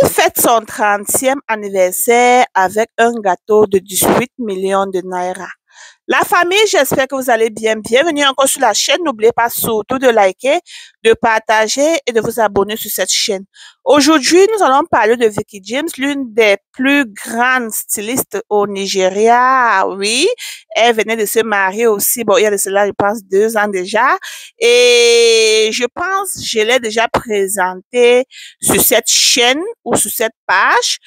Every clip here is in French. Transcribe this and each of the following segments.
Elle fête son 30e anniversaire avec un gâteau de 18 millions de naira. La famille, j'espère que vous allez bien. Bienvenue encore sur la chaîne. N'oubliez pas surtout de liker, de partager et de vous abonner sur cette chaîne. Aujourd'hui, nous allons parler de Veekee James, l'une des plus grandes stylistes au Nigeria. Oui, elle venait de se marier aussi. Bon, il y a de cela, je pense, 2 ans déjà. Et je pense, je l'ai déjà présentée sur cette chaîne ou sur cette page.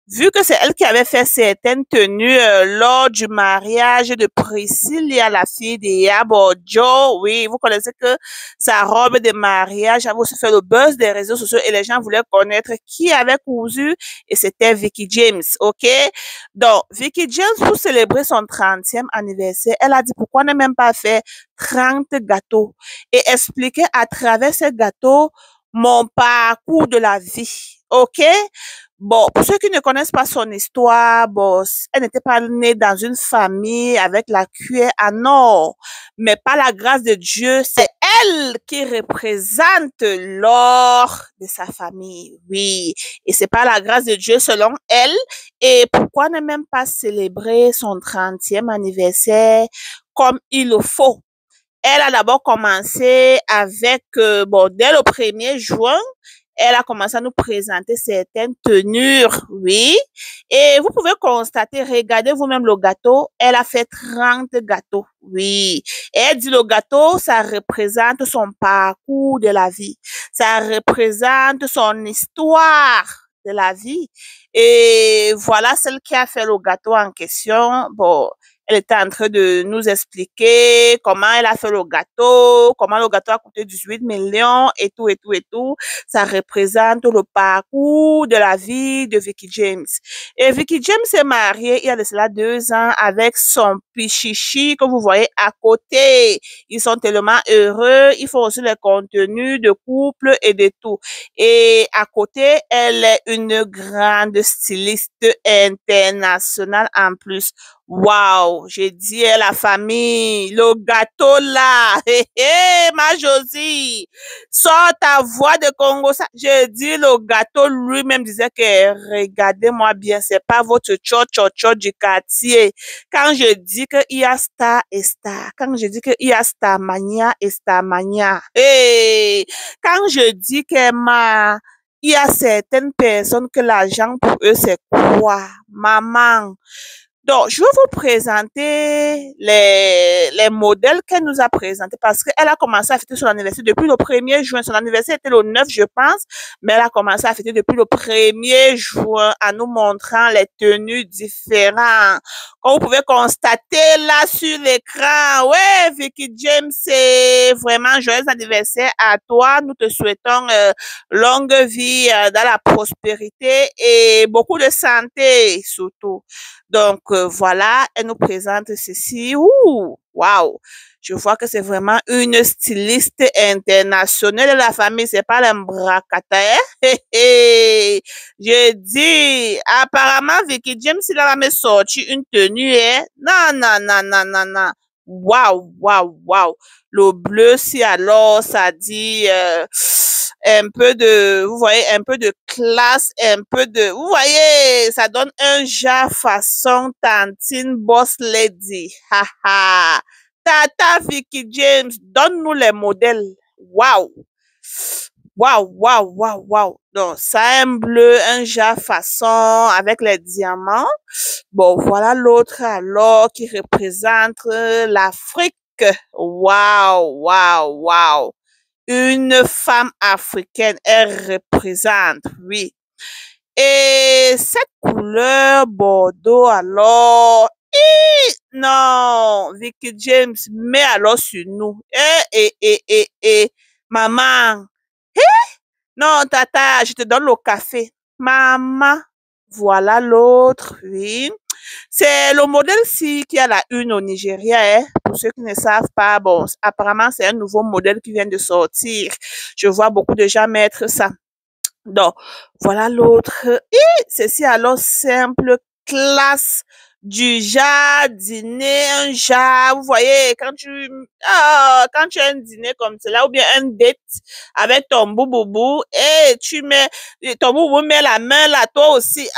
Vu que c'est elle qui avait fait certaines tenues lors du mariage de Priscilla, la fille d'Iyabo Ojo. Oui, vous connaissez que sa robe de mariage avait aussi fait le buzz des réseaux sociaux et les gens voulaient connaître qui avait cousu et c'était Veekee James, ok? Donc, Veekee James, pour célébrer son 30e anniversaire, elle a dit pourquoi ne même pas faire 30 gâteaux et expliquer à travers ces gâteaux mon parcours de la vie, ok? Bon, pour ceux qui ne connaissent pas son histoire, bon, elle n'était pas née dans une famille avec la cuillère à or, mais par la grâce de Dieu, c'est elle qui représente l'or de sa famille, oui. Et c'est par la grâce de Dieu selon elle. Et pourquoi ne même pas célébrer son 30e anniversaire comme il le faut? Elle a d'abord commencé avec, bon, dès le 1er juin, elle a commencé à nous présenter certaines tenues, oui. Et vous pouvez constater, regardez vous-même le gâteau, elle a fait 30 gâteaux, oui. Et elle dit le gâteau, ça représente son parcours de la vie. Ça représente son histoire de la vie. Et voilà celle qui a fait le gâteau en question. Bon, elle était en train de nous expliquer comment elle a fait le gâteau, comment le gâteau a coûté 18 millions et tout, et tout, et tout. Ça représente le parcours de la vie de Veekee James. Et Veekee James s'est mariée il y a de cela 2 ans avec son pichichi que vous voyez à côté. Ils sont tellement heureux. Ils font aussi les contenus de couple et de tout. Et à côté, elle est une grande styliste internationale en plus. Wow, j'ai dit à la famille, le gâteau là, hé hé, ma Josie, sors ta voix de Congo. Ça. Je dis, le gâteau lui-même disait que regardez-moi bien, c'est pas votre tcho du quartier. Quand je dis que il y a star et star, quand je dis que il y a starmania et starmania, hey, quand je dis que il y a certaines personnes que l'argent pour eux c'est quoi, maman? Donc, je vais vous présenter les modèles qu'elle nous a présentés parce qu'elle a commencé à fêter son anniversaire depuis le 1er juin. Son anniversaire était le 9, je pense, mais elle a commencé à fêter depuis le 1er juin en nous montrant les tenues différentes. Comme vous pouvez constater là sur l'écran, ouais, Veekee James, c'est vraiment joyeux anniversaire à toi. Nous te souhaitons longue vie dans la prospérité et beaucoup de santé surtout. Donc, voilà, elle nous présente ceci. Ouh, waouh! Je vois que c'est vraiment une styliste internationale de la famille. C'est pas l'embracata, hein? Je dis, apparemment, Veekee James, il a même sorti une tenue, hein? Non, non, non, non, non, non. Waouh, waouh, waouh. Le bleu, si alors, ça dit un peu de, vous voyez, un peu de classe, un peu de, vous voyez, ça donne un genre façon Tantine Boss Lady. Haha. Tata Veekee James, donne-nous les modèles. Waouh. Waouh, waouh, waouh, waouh. Donc, ça, un bleu, un genre façon avec les diamants. Bon, voilà l'autre alors qui représente l'Afrique. Waouh, waouh, waouh. Une femme africaine, elle représente, oui. Et cette couleur bordeaux alors, non, Veekee James, met alors sur nous. Maman, non, tata, je te donne le café. Maman, voilà l'autre, oui. C'est le modèle-ci qui a la une au Nigeria, hein. Pour ceux qui ne savent pas, bon, apparemment, c'est un nouveau modèle qui vient de sortir. Je vois beaucoup de gens mettre ça. Donc, voilà l'autre. Et ceci alors simple, classe du genre dîner, un genre, vous voyez, quand tu as un dîner comme cela, ou bien un date avec ton bouboubou, et ton boubou met la main là, toi aussi,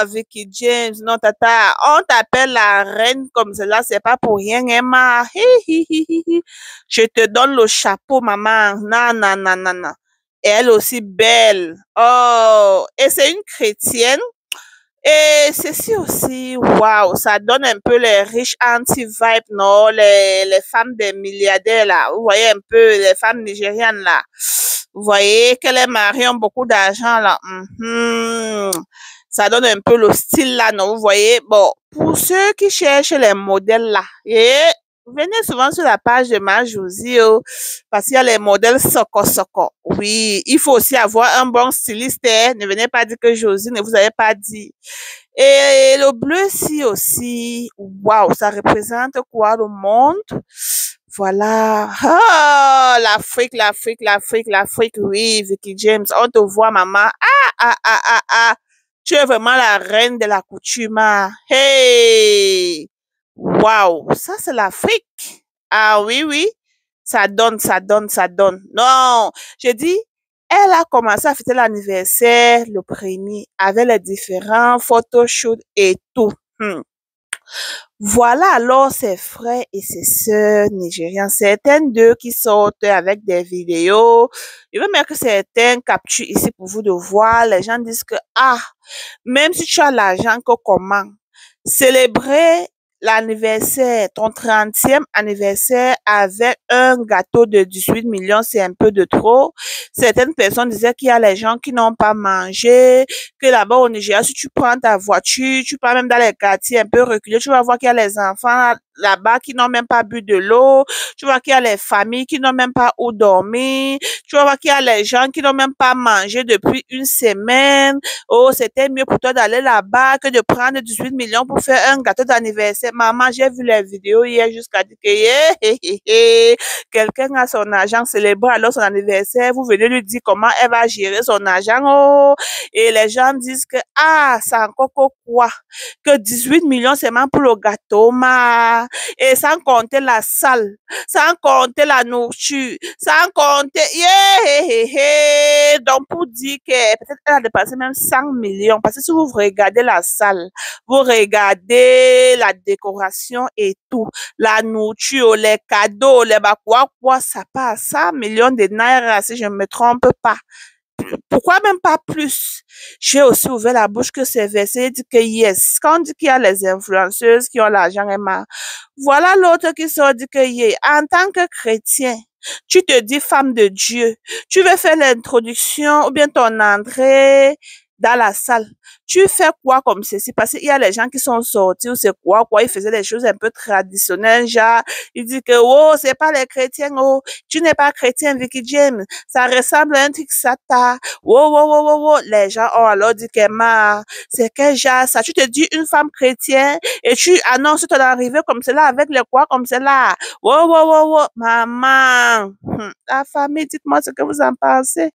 Vicky James, non, tata, on t'appelle la reine comme cela, c'est pas pour rien, Emma. Hi, hi, hi, hi, hi. Je te donne le chapeau, maman. Non, non, non, non, non. Et elle aussi belle. Oh, et c'est une chrétienne. Et ceci aussi, waouh, ça donne un peu les riches anti-vibes, non? Les femmes des milliardaires, là. Vous voyez un peu les femmes nigérianes, là. Vous voyez que les maris ont beaucoup d'argent, là. Mhm. Ça donne un peu le style, là, non? Vous voyez? Bon, pour ceux qui cherchent les modèles, là, et venez souvent sur la page de ma Josie, oh, parce qu'il y a les modèles soko-soko. Oui, il faut aussi avoir un bon styliste, hein. Ne venez pas dire que Josie ne vous avait pas dit. Et le bleu-ci aussi, waouh, ça représente quoi le monde? Voilà. Ah, l'Afrique, l'Afrique, l'Afrique, l'Afrique, oui, Vicky James, on te voit, maman. Ah. Tu es vraiment la reine de la coutume. Ah. Hey! Waouh, ça c'est l'Afrique. Ah oui, oui. Ça donne, ça donne, ça donne. Non, je dis, elle a commencé à fêter l'anniversaire le premier avec les différents photoshoots et tout. Voilà alors ses frères et ses sœurs nigérians, certaines d'eux qui sortent avec des vidéos. Je veux bien que certains capturent ici pour vous de voir. Les gens disent que, même si tu as l'argent, que comment? Célébrer l'anniversaire, ton 30e anniversaire avec un gâteau de 18 millions, c'est un peu de trop. Certaines personnes disaient qu'il y a les gens qui n'ont pas mangé, que là-bas au Nigeria, si tu prends ta voiture, tu pars même dans les quartiers un peu reculés, tu vas voir qu'il y a les enfants là-bas qui n'ont même pas bu de l'eau, tu vois qu'il y a les familles qui n'ont même pas où dormir, tu vas voir qu'il y a les gens qui n'ont même pas mangé depuis une semaine. Oh, c'était mieux pour toi d'aller là-bas que de prendre 18 millions pour faire un gâteau d'anniversaire. Maman, j'ai vu les vidéos hier jusqu'à dire que quelqu'un a son argent, célèbre alors son anniversaire. Vous venez lui dire comment elle va gérer son argent. Oh, et les gens disent que, c'est encore quoi? Que 18 millions seulement pour le gâteau, ma. Et sans compter la salle, sans compter la nourriture, sans compter, donc pour dire que peut-être elle a dépassé même 100 millions, parce que si vous regardez la salle, vous regardez la décoration et tout, la nourriture, les cadeaux, les quoi, ça passe à 100 millions de naira, si je ne me trompe pas. Pourquoi même pas plus? J'ai aussi ouvert la bouche que c'est versé, dit que yes. Quand on dit qu'il y a les influenceuses qui ont l'argent, Emma, voilà l'autre qui sort, dit que yes. En tant que chrétien, tu te dis femme de Dieu, tu veux faire l'introduction ou bien ton entrée dans la salle. Tu fais quoi comme ceci? Parce qu'il y a les gens qui sont sortis ou c'est quoi, ils faisaient des choses un peu traditionnelles, genre, ils disent que, oh, c'est pas les chrétiens, oh, tu n'es pas chrétien, Vicky James, ça ressemble à un truc sata. Wow. Les gens ont alors dit que, c'est quel genre ça? Tu te dis une femme chrétienne et tu annonces ton arrivée comme cela avec les quoi comme cela. Wow. Maman, la famille, dites-moi ce que vous en pensez.